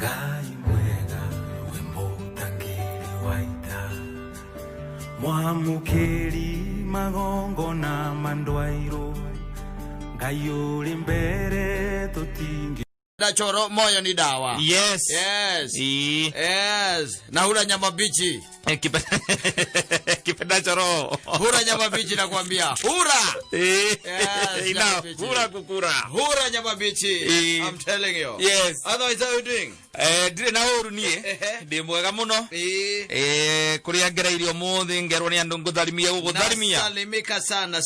Ngai mwega we mũtangĩri wa ita, mwamũkĩri magongo na mandwairo, Ngai ũrĩ mbere tũtingi. Choro moyo ni dawa. Yes. Yes. Yes. Na hula nyama bichi. Kipenda choro. Hura nyama bichi na kuambia. Hura. Yes. Hura kukura. Hura nyama bichi. I'm telling you. Yes. Otherwise, how are you doing? Dire na huru nie. Ndi mwega muno. Kuria ngereirio muthi ngerwo ni andu ngutharimia gugutharimia. Nasalimika sana.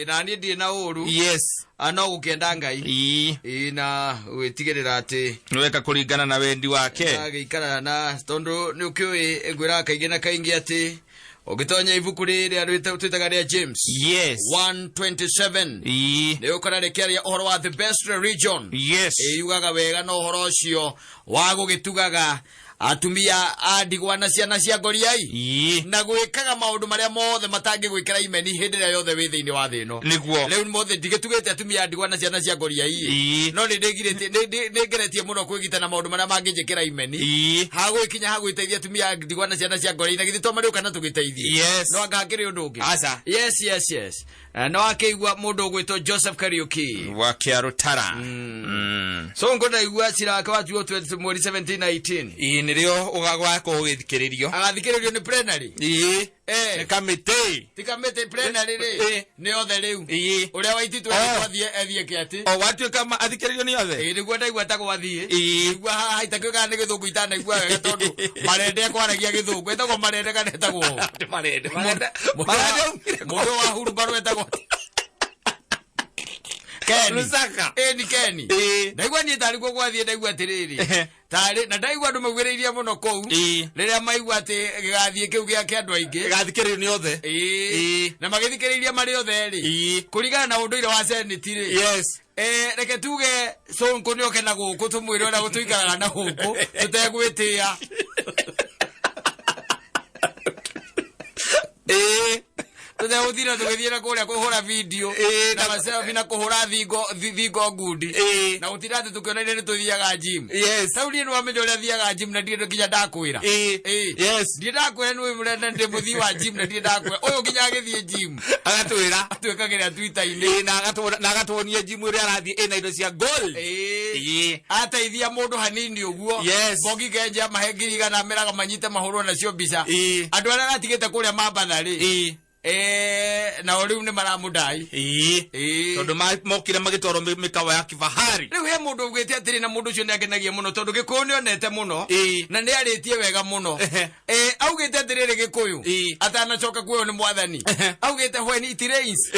Na ni ndi na huru. Yes. Ano gukenda Ngai. Na witigirira ati nweka kuringana na wendi wake. Agikara na tondu ni ukiwi ngwira kaingi na kaingi ati ogitonya ibuku riri arwita twitaga ria James. Yes. 1:27. Ni ukora rekeria uhoro wa the best region. Yes. Yugaga wega no uhoro ucio wa gugitugaga atumia andigwa na ciana cia ngoriai na gwikaga maundu maria mothe matangi gwikira imeni hindi ria yothe wi thiini wa thi no niguo riu mothe ndigitugite atumia andigwa na ciana cia ngoriai no ningeretie muno kwigita na maundu maria manginjikira imeni hagwikinya hagwiteithia atumia andigwa na ciana cia ngoriai na githito mari ukana tugiteithie no angakiri undu ungi asa yes no akeigua mundu ugwitwo Joseph Kariuki wa Kiarutara so ngoda igua ciraka wa 2017-18 nirio ugagwa ko githikiririo agathikiririo ni plenary ni committee ti committee plenary ri ni othe riu uria waititu athie ethie kiati o watu kama athikiririo ni othe niguo ndaigua ta gwathie igua haitakiuga ni githungu itana igua wega tondu marende kwaragia githungu etagwo marende kana etagwo marende mundu wa huru baru etagwo Kenny. Ni Kenny. Ndaigua ni tari ko gwathie ndaigua atiriri. Tari na ndaigua andu magwiriria muno kou. Riria maigua ati gigathie kiu gia andu aingi. Gathikiririo ni othe. Na magithikiriria mari othe ri. Kurigana na unduire wa Senate ri. Yes. Reke tuge Sonko ni oke na guku tumwire ona gutuikara na guku tutegwitia. Tuda uthira tugithira kuria kuhura video na maselfie na kuhura thingo ngundi na utirate tukionane ni tuthiaga gym. Yes. Sauli ni wamenye uria thiaga gym na ndire kinya ndakwira. Yes. Ndire ndakwira ni murenda ndi muthi wa gym na ndire ndakwira uyu kinya agithie gym agatwira atwekagira Twitter-ini na agatuonia gym uria arathie ina indo cia gold. Ateithia mundu hanini uguo. Yes. Bogi kenja mahengiriga na meraga manyite mahurwo nacio mbica andu aria atigite kuria mambathari na riu ni maramudai tondu mokire magitwaro mikawa ya kifahari riu he mundu ugite atiri na mundu ucio ni akenagia muno tondu gikuyu ni onete muno na ni aritie wega muno augite atiri gikuyu atanacoka kuyo ni mwathani augite when it rains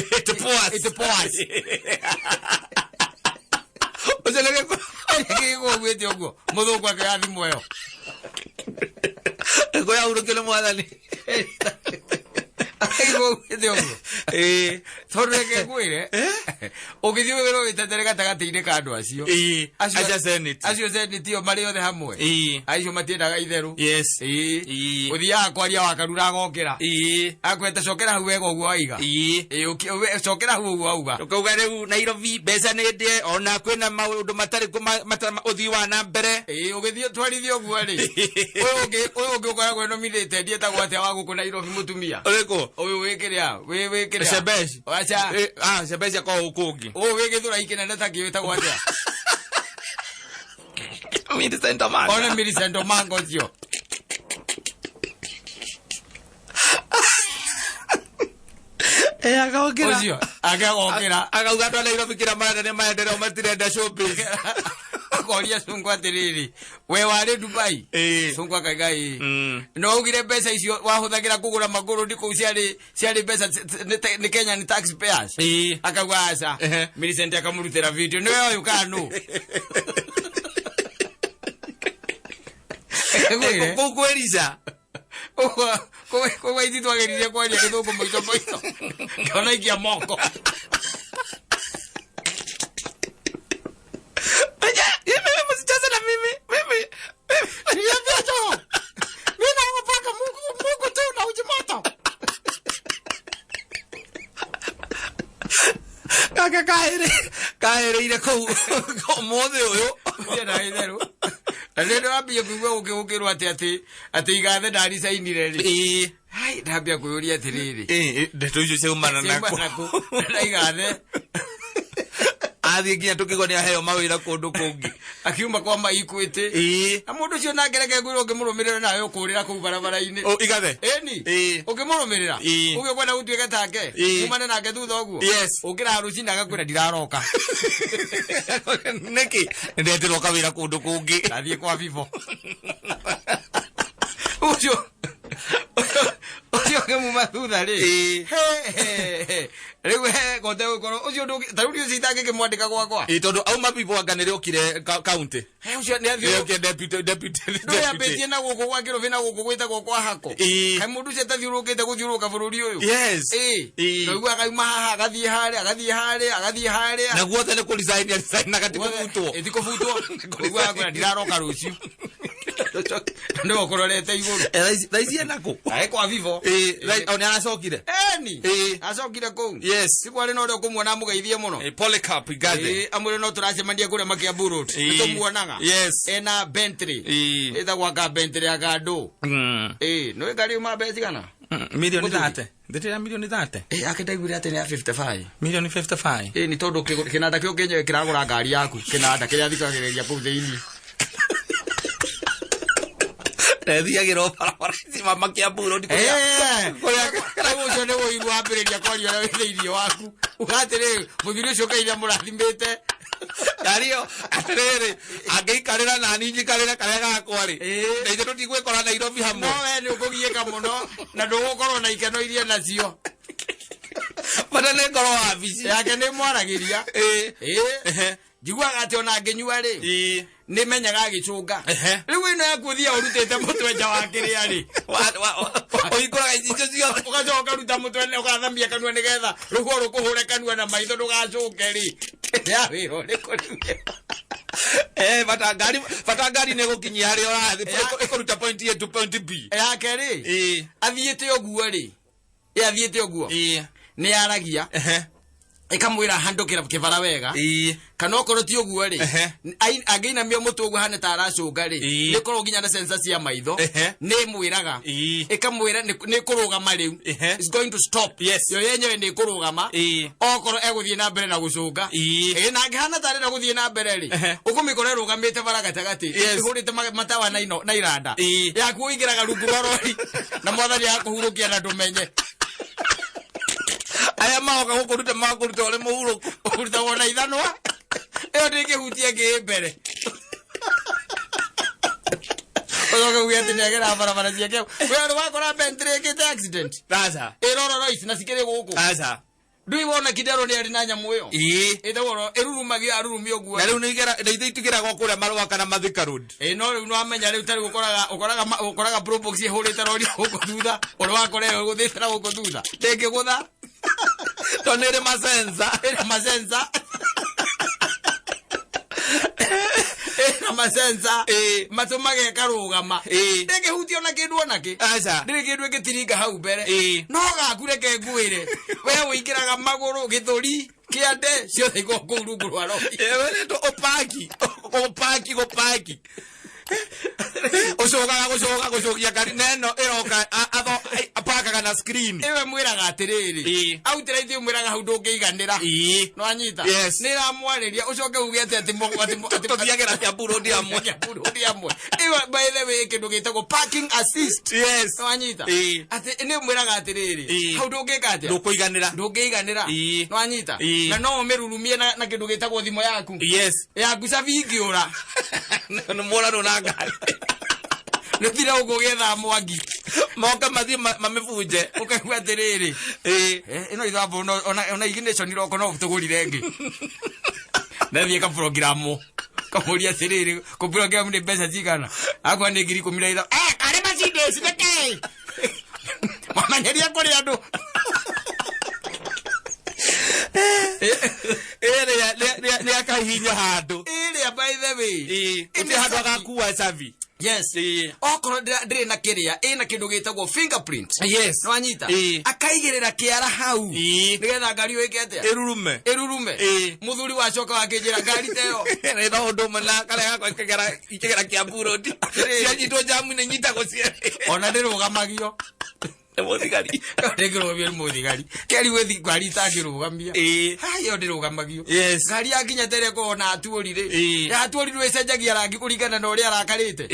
it pours ozelege ko gwete ugo muthungu akathi moyo ko ya urukile mwathani Thoreke kwire ugithio wero witetere gatagati-ini ka andu acio acio senate o mari othe hamwe acio matiendaga itheru uthiaga kwaria wakarura agokira akwete cokera hau wega uguo waiga cokera hau uguo auga ukauga riu Nairobi mbeca ni ndie ona kwina maundu matari uthii wa na mbere ugithio twarithio uguo ri uyu ungi ukoragwo nominate ndietagwo atia wa guku Nairobi mutumia uriko uyu wikiria wikiria Shebesh acha Shebesh kwa ukungi wigithura ikinene ta kiwitagwo atia Millicent Omanga ona Millicent Omanga cio agokira ucio agauga ndo Nairobi kira marende maendeleo matirenda showbiz akoria Sonko atiriri we wari Dubai Sonko akaigai no ugire mbeca icio wahuthagira kugura maguru ndiko ciari mbeca ni Kenya ni taxpayers akauga aca Millicent akamurutira video ni wewe ukanu kukweriza kwa hizi twageririe kwaria githungu moito ngona ikia moko kaka kaere ire ko mothe uyu yena itheru Ndio wambia kuigua ukirwa ati igathe ndari sainire ri. Hai ndambia kuyuria atiriri. Ndeto icio ciumana nako. Na igathe. Athi nginya tukigoni aheo mawira kundu kungi. Akiuma kwa maikwite. Amundu cio na ngereke ngwiro ngimurumirira nawe ukurira ku barabara-ini. Igathe. Eni. Ukimurumirira. Uge kwenda gutuika take. Umane nake thutha uguo. Ukira rucina agakwira ndiraroka. Neki ndetirwo kawira kundu kungi. Nathie kwa vivo. Ucio kemuma thutha ri. Riu gote gukoro ucio taruri ucio itange kimwandika gwakwa. Tondu auma vivo anganire okire county. Ucio ni athio deputy. No ya betie na guku gwakiro vina guku gwita kwa hako. Kai mundu cia tathiurukite guthiuruka bururi uyu. Yes. No igwa kaima haha agathie haria. Na guothe ne ku resign na gati kufutwo. Eti kufutwo. Igwa kwa ndiraroka ruciu. Ndo kororete iguru. Thaisi nako. Ai kwa vivo. Oni aracokire. Eni. Acokire ku. Yes. Sikwari no kumwona mugeithie muno. Polycarp Igathe. Amure no turacemania kure makia burut. Tumuonaga. Yes. Ena Bentley. Ita gwaka Bentley agado. No igari uma beti kana. Milioni thate. Ndetera milioni thate. Akendaigwire ati ni 55. Milioni 55. Ni tondu kinanda kio kenye kiragura ngari yaku. Kinanda kiria thikagiriria kuu thiini. Thiagirwo barabara cima makia burudi kuria ucio ni woigua ambiriria kwaria na witheirio waku ugatiri muthiri ucio kaira murathimite Dario atiriri angeikarira na ninyi karira karia gakwari ndeithe tutigwikora Nairobi hamwe no we ni ukugieka muno na ndugukorwo na ikeno iria nacio bana ne ngoro wabici yake ni mwaragiria jiguaga ati ona ngenyua ri ni menyaga agicunga riu ino yakuthia urutite mutwe nja wa kiria ri oikora icio ciothe ugacoka ruta mutwe ne ugathambia kanua nigetha rugo rukuhure kanua na maitho ndugacuke ri ya wiro ni kuruge batangari ne gukinyia hari orathi ikuruta point A to point B yake ri athiite oguo ri athiite oguo ni aragia ikamwira handukira kibara wega kana okoro ti oguo ri ageina mio mutu oguo hane taracunga ri ni korwo ginya na sensor cia maitho ni mwiraga ikamwira ni kurugama riu is going to stop yo yenyewe ni kurugama okoro eguthie na mbere na gucunga na ngihana tare na guthie na mbere ri ukumikore rugamite bara gatagati ihurite matawa na iranda yaku uingiraga rungu rorori na mwathani yakuhurukia na ndumenye aya maoka gukuruta makuruta ole muhuru kuruta wona ithanwa eyo ndikihutie ngimbere oyoga uyati negera barabara ciake wewe wakora Bentley kite accident sasa eroro roisi na sikire guku sasa ndui wona kidero ni ari na nyamu yo ethoro erurumagi arurumi oguo na riu nigera ndeithitukira gukura marwa kana Mathika Road no riu no amenya riu tari gukoraga pro box ihurite rori guku thutha ore wakore guthitira guku thutha ndenge gutha tonere masenza na masenza matumage karugama ndege huti ona kindu onake acha ndege kindu gitiringa hau mbere no gakure ke ngwire we uingiraga maguru githuri kiande ciothe igoko rungu rwa rori ewe to opaki Ucoga kari neno iroka apakaga na screen ewe mwiraga atiriri autira ithio mwiraga hau ndungiiganira no anyita ni ramwariria ucoke uge ati tuthiagira cia burudi amwe ewe by the way kindu gitagwo parking assist no anyita ati ni mwiraga atiriri hau ndungiga atia ndungiiganira no anyita na no umirurumie na kindu gitagwo thimo yaku yaku savingiura no mora no na ngari nutira ugogetha mwangi moka mathi mamefuje ukaigua atiriri ino ithambo ona ignition iroko no tugurire ngi nathie ka program kamuria atiriri ko program ni mbeca cigana akwa ni ngiri 10 kare macinde cibeke mamanyeria kuri andu ni akahinya handu by the way iti handu agakuwa savi Yes. Okoro ndire na kiria ina kindu gitagwo fingerprint. Yes. No anyita. Akaigirira kiara hau. Nigetha ngari yo ikete. Erurume. Muthuri wacoka wakinjira ngari teyo. Ndo undu mana kale gako ikigera kia burodi. Cianyitwo jamu ne nyitagwo cia. Ona ndirugamagia. Muthigari. Ndegirwo muthigari. Keri we ngari takirugamia. Hayo ndirugamagio. Yes. Ngari yakinya tere ko na atuorire. Ya atuorire ecenjagia rangi kuringana na uria arakarite.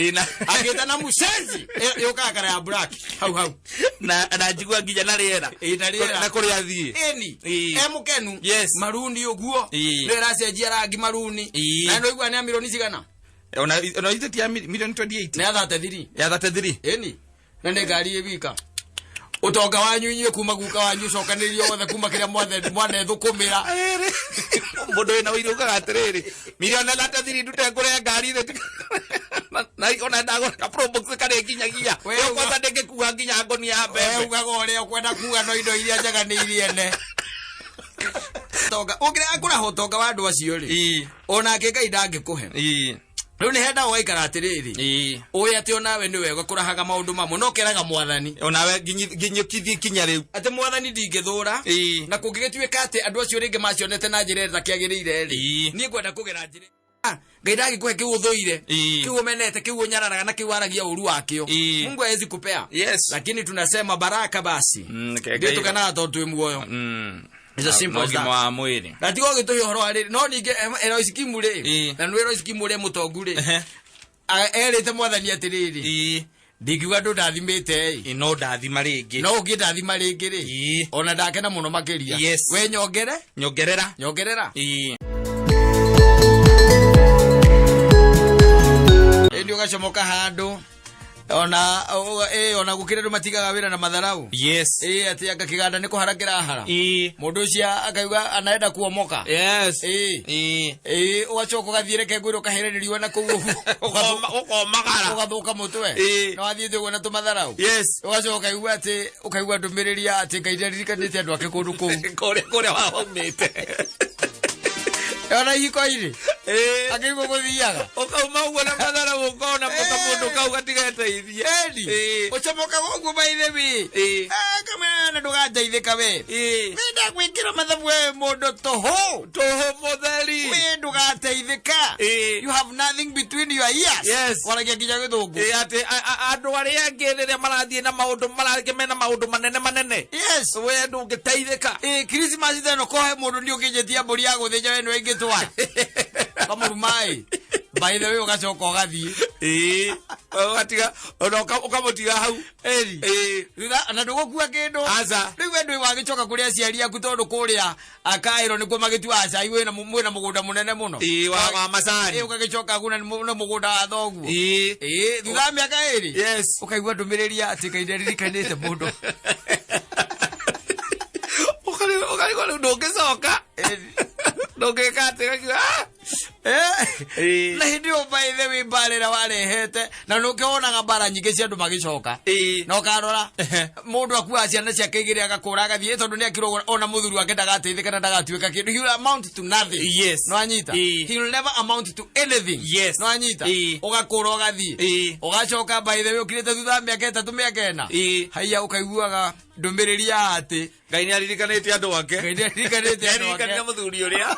Agita na mucenzi. Yoka kara ya black. Hau. Na njigua nginya na riera. Na kuri athie. Mukenu. Yes. Maruni uguo. Rera cenjia rangi maruni. Na ndo igwa ni milioni cigana. Ona itetia milioni 28. Na ya 33. Ya 33. Na ne ngari ibika. Utonga wanyu inye kuma guka wanyu cokanirio wothe kuma kiria mwana ethukumira mundu wina uiru ugatiriri milioni 33 ndute ngure ngari ire na ikona ndago ka probox kare kinyagia we kwanza ndengekuga nginya ngoni ya mbembe ugaga uria ukwenda kuga no indo iria njaga ni iriene tonga ukira akura hotonga wa andu acio ri ona Ngai ndangikuhe riu ni henda waikara atiriri uyu ati onawe ni wega kurahaga maundu mamwe no keraga mwathani onawe nginyukithi kinya riu ati mwathani ndingithura na kungigituika ati andu acio ringi macionete na njira ĩrĩa kĩagĩrĩire ri ni ngwenda kugera njira Ngai ndangikuhe kiu uthuire kiu umenete kiu unyararaga na kiu aragia uru wakio Mungu hawezi kupea lakini tunasema baraka basi ndio tukana tondu twi muoyo It's a simple as that. Na tigo gituhi horo ari no ninge ero iskimu ri na nwero iskimu ri mutongu ri erite mwathani atiriri ndikiuga ndu ndathimite no ndathima ringi no ngindathima ringi ri ona ndakena muno makiria we nyongerera ndio gacomoka handu ona gukire matigaga wira na matharau ati anga kiganda ni kuharakira hara mundu ucio akauga anaenda kuomoka ugacoka gathiire kengwiro kahereririo na kuu ukomagara ugathuka mutwe no athiite guo na tumatharau ugacoka ukaigua ndumiriria ati Ngai ndiririkanite andu ake kundu kuu kuria waumite ona hiko iri akirimo guthiaga ukauma uguo na mathara ukona muka mundu kau gatigateithie ucomoka guo baithe kama na ndugateithika we nda gwikira mathabu we mundu toho mutheri we ndugateithika you have nothing between your ears waragia nginya githungu ati andu aria angi riria marathie na maundu marakemena maundu manene we ndungiteithika Christmas theno kohe mundu ni ukinjetia mburi ya guthinja we no ingitwa kamurumai by the way ugacoka ugathie atiga ukamutiga hau na ndugukua kindu riu we ndwi wagicoka kuria aciari aku tondu kuria akairo nikuo magitua acai wina mugunda munene muno wa macani ugagicoka guna ni mugunda wa thoguo thutha miaka iri ukaigua ndumiriria ati Ngai ndiririkanite mundu ukari ndungicoka ndungikate na hindi o by the way barera warehete na nukionaga bara nyingi cia andu magicoka no karora mundu akua ciana ciake igiri agakura agathie tondu ni akirwo ona muthuri wake ndagateithika na ndagatuika kindu he will amount to nothing no anyita he will never amount to anything no anyita ugakura ugathie ugacoka by the way ukirite thutha miaka 3 miaka 4 haiya ukaiguaga ndumiriria ati Ngai ni aririkanite andu wake aririkanite muthuri uria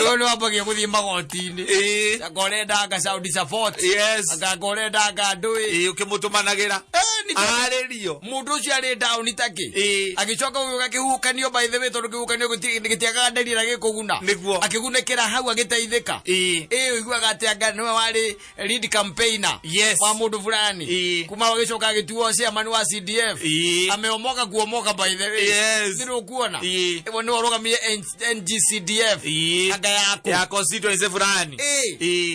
Ono abagia guthie magoti-ini ngorenda nga sound support ngorenda nga ndui ukimutumanagira aririo mundu ucio ari down take agicoka uga kihukanio by the way tondu kihukanio gitiaga nderi na gikuguna akigunekera hau agiteithika uiguaga ati anga niwe wari lead campaigner wa mundu fulani kuma agicoka agituo chairman wa CDF ameomoka kuomoka by the way ndio kuona ewo ni orogamie NGCDF ya constituency fulani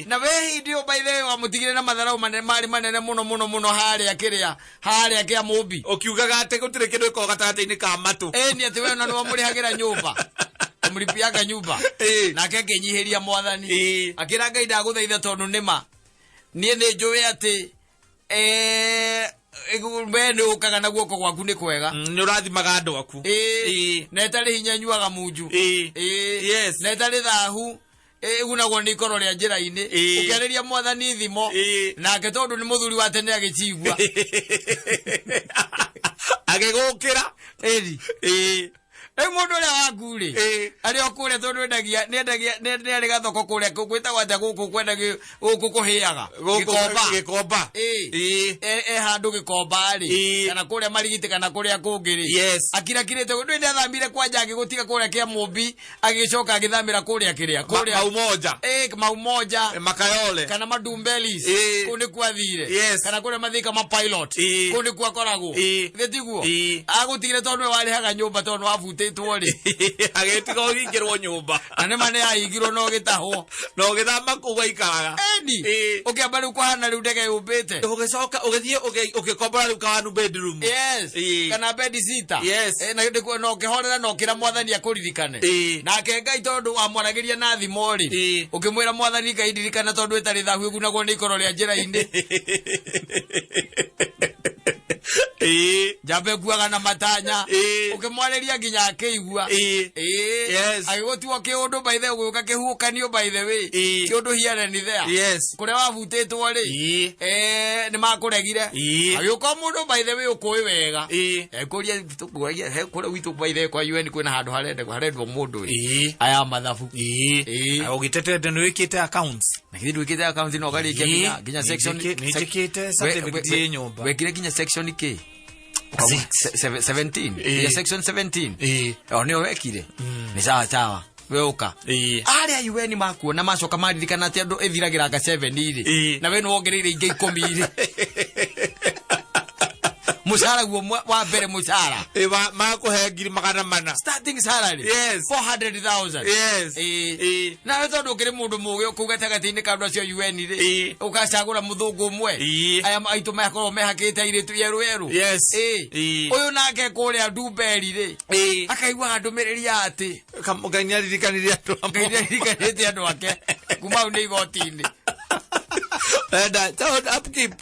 na we ndio by the way wamutigire na matharau manene muno haria kiria haria kia mumbi ukiugaga ate gutire kindu iko gatagati-ini ka matu ni ati we no murihagira nyumba muripiaga nyumba na kenge nyihiria mwathani akira Ngai ndaguthaitha tondu nima nie ni njuwe ati we ni ukaga na guoko gwaku ni kwega ni urathimaga andu aku na etari hinya nyuaga munju na etari thahu Unagwo ni ikoro ria njira-ini ukiariria mwathani thimo nake tondu ni muthuri wa tene agicigua agigukira mundu uria wakuri ari okure tondu nendagia gathoko kuria gwitagwo atia guku kwenda guku kuhiaga gikomba handu gikomba ri kana kuria marigiti kana kuria kungiri akirakirite ndu ndi athamire kwanja agigutiga kuria kia mumbi agicoka agithamira kuria kiria kuria maumoja makayole kana madumbelis kundi kwathire kana kuria mathika ma pilot kundi kwakoragwo thitiguo agutigire tondu warihaga nyumba tondu wafute twori agetiga ugingirwo nyumba ane mane aigirwo no gitahwo no githamba kuwa ikaraga ukiamba riu kwahana riu ndege yumbite ugicoka ugithie ukikombora riu kawanu bedroom kana bed sitter na ndiko no kihorera no kira mwathani akuririkane nake Ngai tondu amwaragiria na thimo ri ukimwira mwathani Ngai ndirikana tondu etari thahu egunagwo ni ikoro ria njira-ini jambe kuaga na matanya ukimwariria nginya akeigua agigutiwa kiundu by the way uka kihukanio by the way kiundu hiare ni there kuria wabutitwo ri ni makuregire agiuka mundu by the way ukui wega kuria tukuagia he kuria witu by the way kwa UN kwina handu harendwo mundu aya mathabu ugitetete ni wikite accounts na kithi wikite accounts no garikia nginya section ni jikite certificate ye nyumba wekire nginya section ke 17 ya section 17 onio wekire ni sawa weuka aria UN makuona macoka maririkana ati andu ethiragira ga 7 iri na we no wongereire inge 10 iri musara guo wa mbere musara makuhe ngiri magana mana starting salary 400,000 na we tondu ukiri mundu mugi ukuga tagati-ini ka andu acio UN ri ukacagura muthungu umwe aya aitu makorwo mehakite iritu yeru uyu nake kuria Dumberi ri akaigua ndumiriri ati Ngai aririkanirie andu ake kuma ni igoti-ini enda child upkeep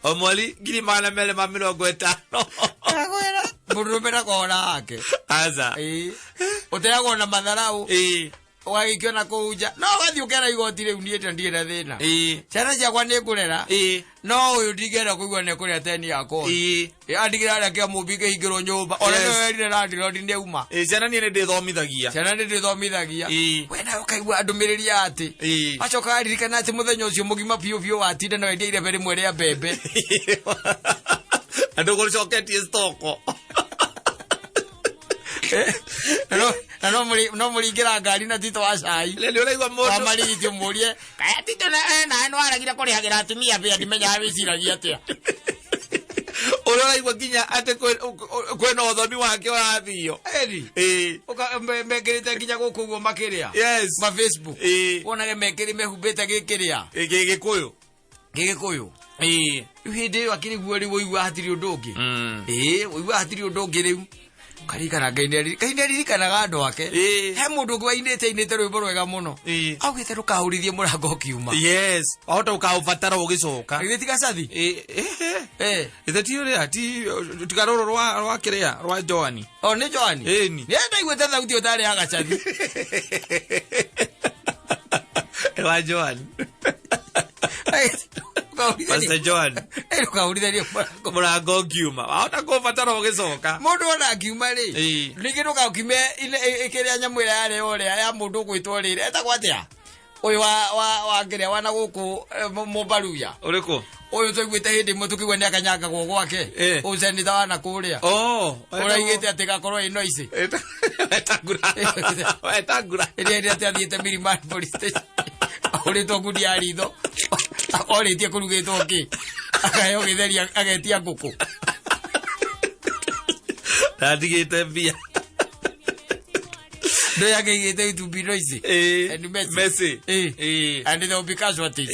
omoli ngiri magana mele ma 50 agwera murumira kora ake aza uteagwo na matharau ugagikio na kuja no gathi ukera igoti riu nie ndiera thina ciana ciakwa ni ngurera no uyu ndigera kuigua ne kuria teni yako andigira aria kia mumbi ngihingirwo nyumba ona no werire landlord ni auma ciana nie ndithomithagia wena ukaigua andumiriri ati acoka aririkana ati muthenya ucio mugima biu watinda no endia irebe rimwe ria mbembe andu gucoketie stoko no muringira ngari na tito wa cai le uraigua mundu marigitio murie kaya tito na no aragira kurihagira atumia bia ndimenya wiciragia atia uraigua nginya ati kwena uthoni wake urathio mekirite nginya guku guo makiria ma Facebook wonage mekiri mehumbite gikiria gikuyu riu hindi iyo akiri guo riu woigua hatiri undu ungi woigua hatiri undu ungi riu karikana Ngai ndirikanaga andu ake he mundu ungi wainite rwimbo rwega muno augite rukahurithie murango ukiuma wahota ukaubatara ugicoka igitiga cathi itheti uria ti tigaroro rwa kiria rwa Joani ni Joani ni ndaiguite thauti utari ya gacathi rwa Joani Pastor John ukahurithia murango ukiuma wahota kubatara ugicoka mundu ona akiuma ri ningi ndukaukime ikiria nyamu ira yare uria ya mundu gwitwo rire etagwo atia uyu wa ngiria wana guku Mumbaruya uriku uyu tuiguite hindi imwe tukigwa ni akanyanga gwo gwake ucenitha wana kuria uraigite ati gakorwo ino ici etagura iria ati athiite Milimani police station uritwo ngundi ya ritho oritie kurugitwo ki akayo githeria agetia nguku ndadigite mbia ndo yake igite itubiro ici and Messi and there will be casualties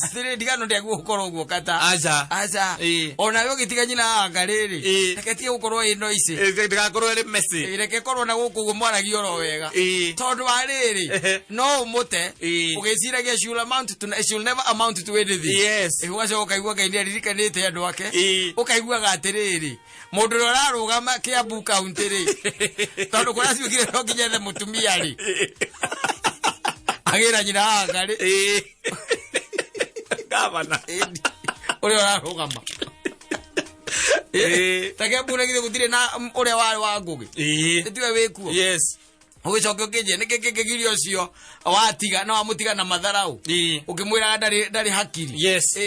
atire ndigano ndia gukorwo guo kata aza ona yo gitiganyi na angariri reketie gukorwo ino ici ndigakorwo ri Messi reke korwo na guku gumwaragio ro wega tondu ariri no umute ugiciragia she'll never amount to anything ugacoka ukaigua Ngai ndiririkanite andu ake ukaigua gatiriri mundu urarugama Kiambu county ri tondu kuracukire no nginya the mutumia ri agira nyina ngari gavana uri ararugama take buna githe gutire na uri wa ngugi tiwe wikuo yes ugicoke ukije niki kigirio cio watiga no amutiga na matharau ukimwira ndari hakiri yes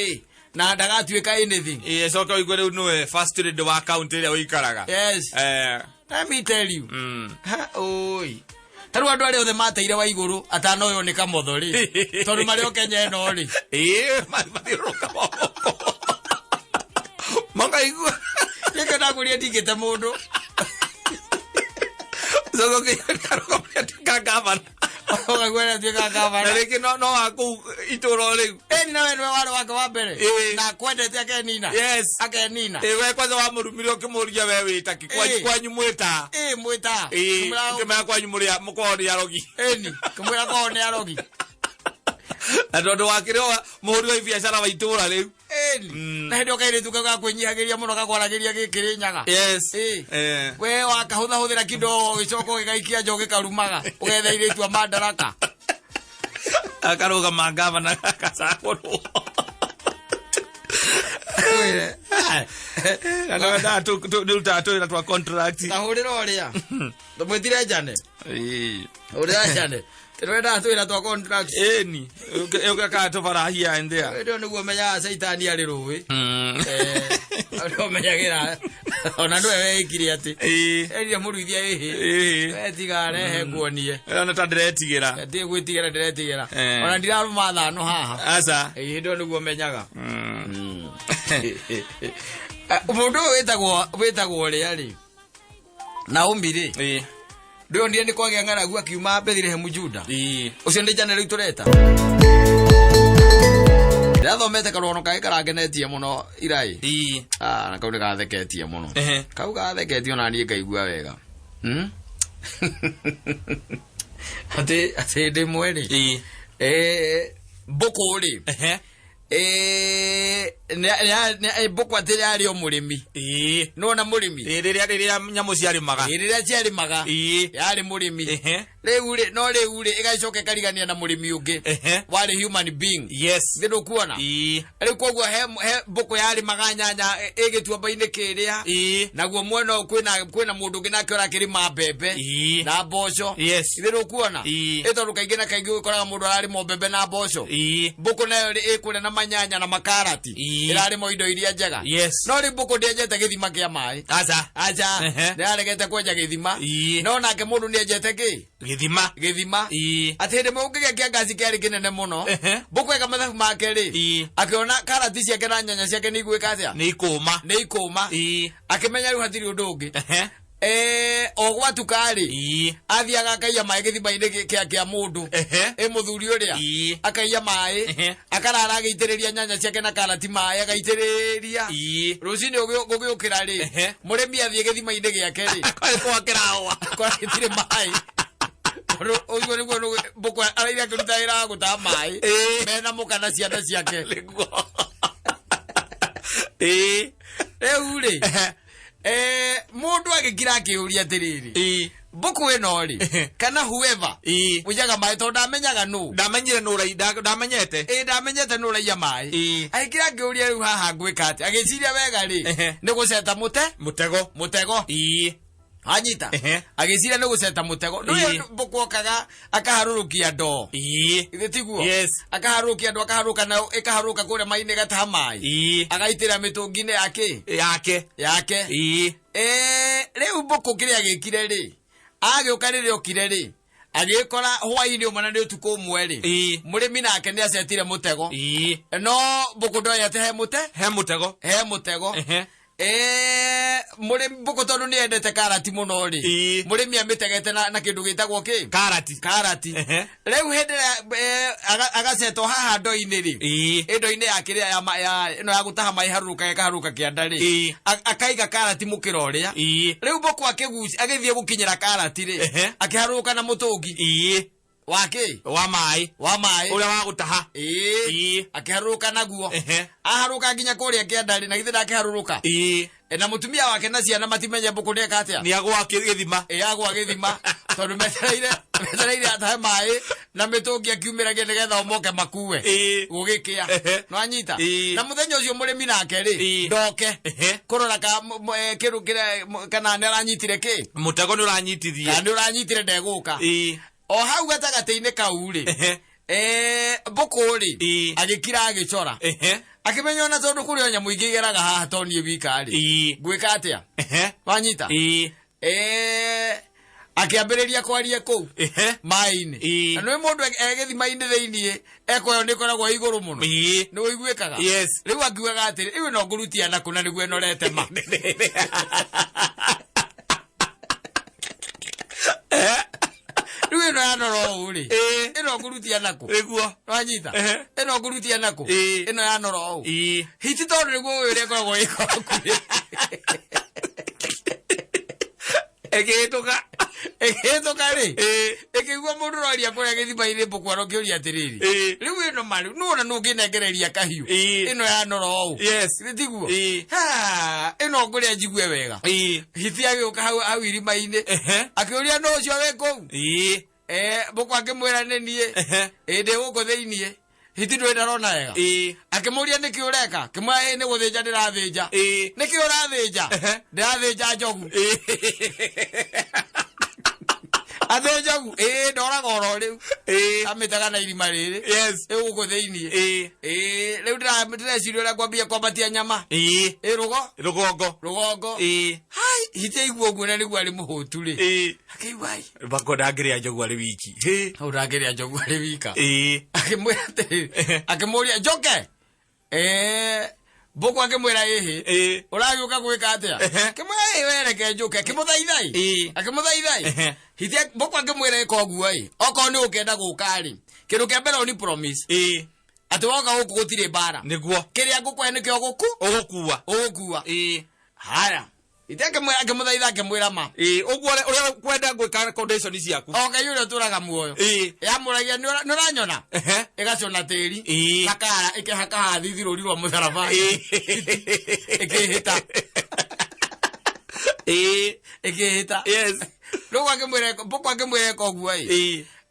na ndagatuika anything yes okay igwe riu no first read wa account ria uikaraga yes let me tell you oi taru andu ari othe mateire wa iguru atano uyo ni kamothori tondu mari o Kenya eno ri mathiuruka manga igua yeke ndakuria ndingite mundu so ke gavana ogagwera tuika gavana reke no aku itoro riu ni nawe nwe wale wake wa mbere na kwendete akenina yes akenina we kwanza wa murumire ukimuria we wita kwanyu mwita mwita kimera kwanyu muria mukoni arogi ni kumwira ko ni arogi atondo wakire muhuri wa biashara wa itura riu na hendo kaire tukaga kwenyihagiria muno gakwaragiria gikiri nyaga yes we wakahutha huthira kindo gicoko gigaikia njoge karumaga ugetheire tu madaraka akaruga magavana kasakoro ana da tu na contract na hurira oria tumwitire jane urira jane Terweda tu ira to contract ni ukaka to farahia endea ndio niguo menya saitani ari ruwi ndio menyagira ona ndo wekiri ati eria muruithia ehe wetigare he kuonie ona ta diretigira ndi gwitigira diretigira ona ndiraruma thano haha asa ndio niguo menyaga mundu wetagwo ri ari na umbiri ndio ndiye ni kwage ng'aragu akiuma Bethlehem Juda ucio ndi jana riu tureta ndathomete karono kae karagenetie muno irai na kau ni gatheketie muno kau gatheketie ona nie ngaigua wega ate ndi mweri mboko ri mboko atiri ari o murimi no na murimi riria nyamu ciari maga yari murimi riu igacoke karigania na murimi ungi wari human being yes ndio kuona riu koguo he mboko yari maganyanya igituamba-ini kiria naguo mwena kwina mundu ungi nake urakirima mbembe na mboco ndio kuona itondu kaingi na kaingi ukoraga mundu arari mbembe na mboco mboko nayo ikure na manyanya na makarati irari mo indo iria njega no ri mboko ndienjete githima kia mai acha ndaregete kwenja githima no nake mundu ndienjete ki githima atende mungige kia ngazi kiari kinene muno mboko eka mathabu make ri akiona karati ciake na nyanya ciake ni igwika atia ni ikuma akimenya riu hatiri undu ungi ogwatukari athiaga akaiya mai githima-ini kia mundu muthuri uria akaiya mai akarara agitiriria nyanya ciake na karati mai agaitiriria rucini gugiukira ri murimi athie githima-ini giake ri gitire mai uguo niguo mboko araire akiruta wira wa gutaha mai mena mukana ciana ciake riu ri mundu agikira akiuria atiriri mboko ino ri kana whoever ujaga mai to ndamenyaga nu ndamenyire nu ndamenyete ndamenyete nu raiya mai agikira akiuria riu haha ngwika ati agiciria wega ri ni guceta mutego anyita agiciria ni guceta mutego ndio mboko kaga akaharurukia ndo tiguo akaharurukia ndo akaharuka na ikaharuka kure maine gataha mai agaitira mitungine yake riu mboko kiria gikire ri agiuka riri okire ri agikora hwaini umana ni utuko umwe ri murimi nake ni acetire mutego no mboko ndo yate he mutego murimi mboko tondu ni endete karati muno ri murimi amitegete na kindu gitagwo ki karati riu hindi agaceto haha ndo-ini ri ndo-ini yakire ino ya gutaha mai haruruka kianda ri akaiga karati mukira uria riu mboko akiguci agithie gukinyira karati ri akiharuruka na mutungi wake wa mai ule wa gutaha akiharuruka naguo aharuka nginya kuria kiandari na githe ndakiharuruka na mutumia wake na ciana matimenye mbuku ndeka atia ni agwa githima agwa githima tondu metereire atahe mai na mitungi akiumiragia nigetha omoke makue gugikia no anyita na muthenya ucio murimi nake ri ndoke kurora ka kiru kire kana neranyitire ki mutego ni uranyitithie kana uranyitire ndeguka o hau gatagati-ini kau ri mbuku ri agikira agicora akimenya ona tondu kuri onya muingi igeraga haha tonie wika ri gwika atia wanyita akiambiriria kwaria ku mai-ini na no mundu egithima-ini thiini ekoyo nikoragwo iguru muno ni wiguikaga riu akiugaga atiri iwe no ngurutia naku na niguo enorete ma riu ino yanoro uri ino ngurutia naku eguo wanyita ino ngurutia naku ino yanoro hiti tondu niguo wire koragwo ikoku egituka ri ekigwa mundu roria kuria githima-ini mbuku arokiuria atiriri riu ino mari nuona nunginengereria kahiu ino yanoro tiguo ino nguria njigue wega hiti agiuka hau irima-ini akiuria no ucio wi kuu mbuku akimwira ni nie ndi guku thiini hiti ndwi ndarona wega akimuria niki ureka kimwa ni guthinja ndirathinja niki urathinja ndirathinja njogu athenjagu ndoraga oro riu amitaga na irima riri guku thiini riu ndireciria uria kwambia kwambatia nyama rugongo hai hiti aigua uguo na niguo ari muhutu ri akiigua ai bakoda ngiria njogu ari wiki urangiria njogu ari wika akimwira atiri akimuria njoke mbuku akimwira ihi uragiuka gwika atia kimwira wereke njuke akimuthaithai hiti mbuku akimwira ika uguo okorwo ni ukenda guka ri kindu kia mbere ni promise ati woka guku gutiri mbara niguo kiria ngukwe nikio ugukua haya ite akimuthaitha akimwira ma uguo uria kwenda gwika condition ciaku yule turaga muoyo yamuragia nuranyona igacona tiri hakara ikihaka thithiruri rwa mutharaba ikihita no mbuku akimwira koguo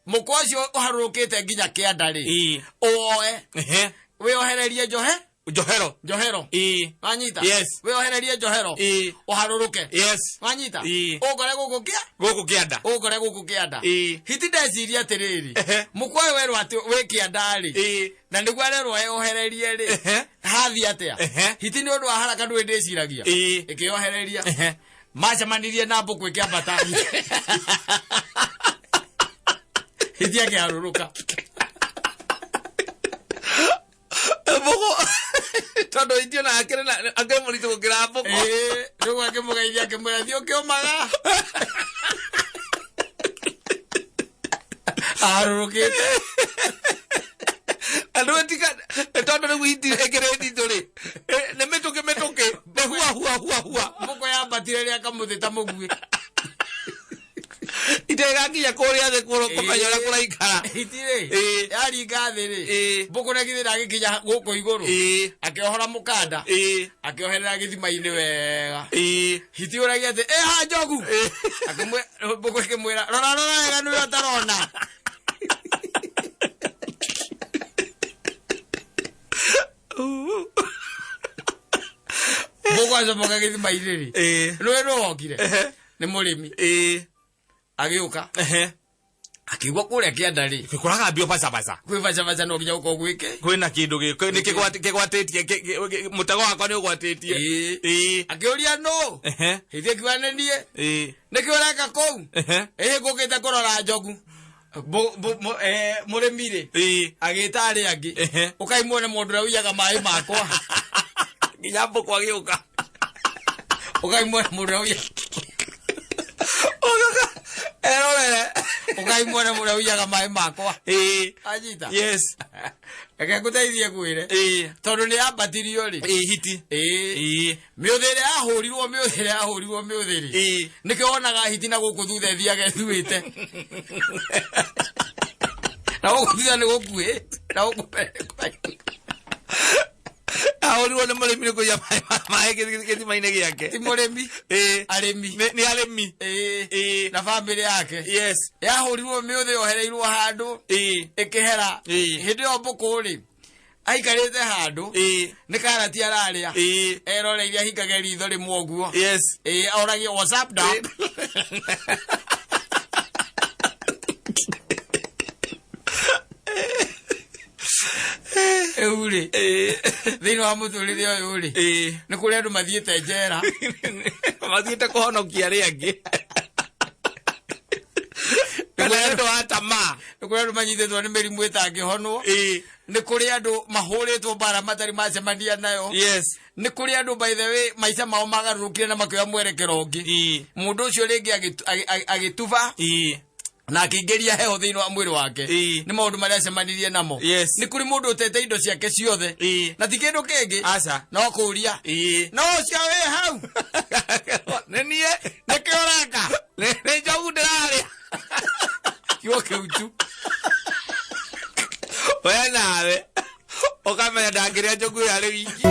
muko ucio uharurukite nginya kiandari oe wiohererie njohero wanyita wiohererie njohero uharuruke wanyita ugore guku kianda hiti ndeciria atiriri muko uyu werwo ati wi kiandari na niguo arerwo eohererie ri hathi atia hiti ni undu wa haraka ndwi ndiciragia ikiohereria macamanirie na mbuku ikiambata hiti akiharuruka mbuku tondu itio na akemuritu gukira mbuku riu akimugeithia akimwira thio kiumaga arurukite andu etika tondu riu hiti ekire ndito ri ni mituke ni hua mbuku yambatire ria kamuthita mugui itega nginya kuria thi kumenya uria kuraikara itire yaringa thi ri mbuku na githira agikinya guku iguru akiohora mukanda akioherera githima-ini wega hiti uragia ati ha njogu akimwe mbuku ikimwira rora wega niwe utarona mbuku acomoka githima-ini ri niwe nuwokire ni murimi agiuka akigwa kuria kiandari kuraga mbio basa kwi basa no nginya uko gwike kwina kindu ni kigwatitie mutego wakwa ni ugwatitie akiuria no hithie kiwanenie niki ureka kou ngukite kurora njogu murimi ri agita ari angi ukaimwo ni mundu uria uiyaga mai makwa nginya mbuku agiuka ukaimwo ni mundu uria erorere ukaimwona muria uiyaga mai makwa anyita eke nguteithie kwire tondu ni ambatirio ri hiti miuthiri ahurirwo miuthiri niki wonaga hiti na guku thutha thiage thuite Na wokuthia ni gukue. Na wokupere kwa. Ahori wona muremi ni kuya mai githima-ini giake. Ti muremi. Aremi. Ni aremi. Na family yake. Yes. Yahurirwo miuthi yohereirwo handu. Ikihera. Hindi yo mbukuri. Aikarite handu. Ni karati araria. Eroreiria hingage ritho rimwe guo. Yes. Oragia WhatsApp da. Uri. Thini wa muturire uyu uri. Ni kuri andu mathiete njera. Mathiete kuhonokia aria angi. Kana andu atama. Ni kuri andu manyitetwo ni mirimu itangihonwo. Ni kuri andu mahuritwo bara matari macemania nayo. Yes. Ni kuri andu by the way maica mao magarurukire na makioya mwerekero ungi. Mundu ucio ringi agituba. Na akigeria heho thiini wa mwiri wake ni maundu maria acemanirie namo. Yes. Ni kuri mundu utete indo ciake ciothe na ti kindu kingi no kuria no cia we hau nenie nikioraka ni njogu ndiraria kiugo kiu tu we nawe ukamenya ndangiria njogu yari wiki.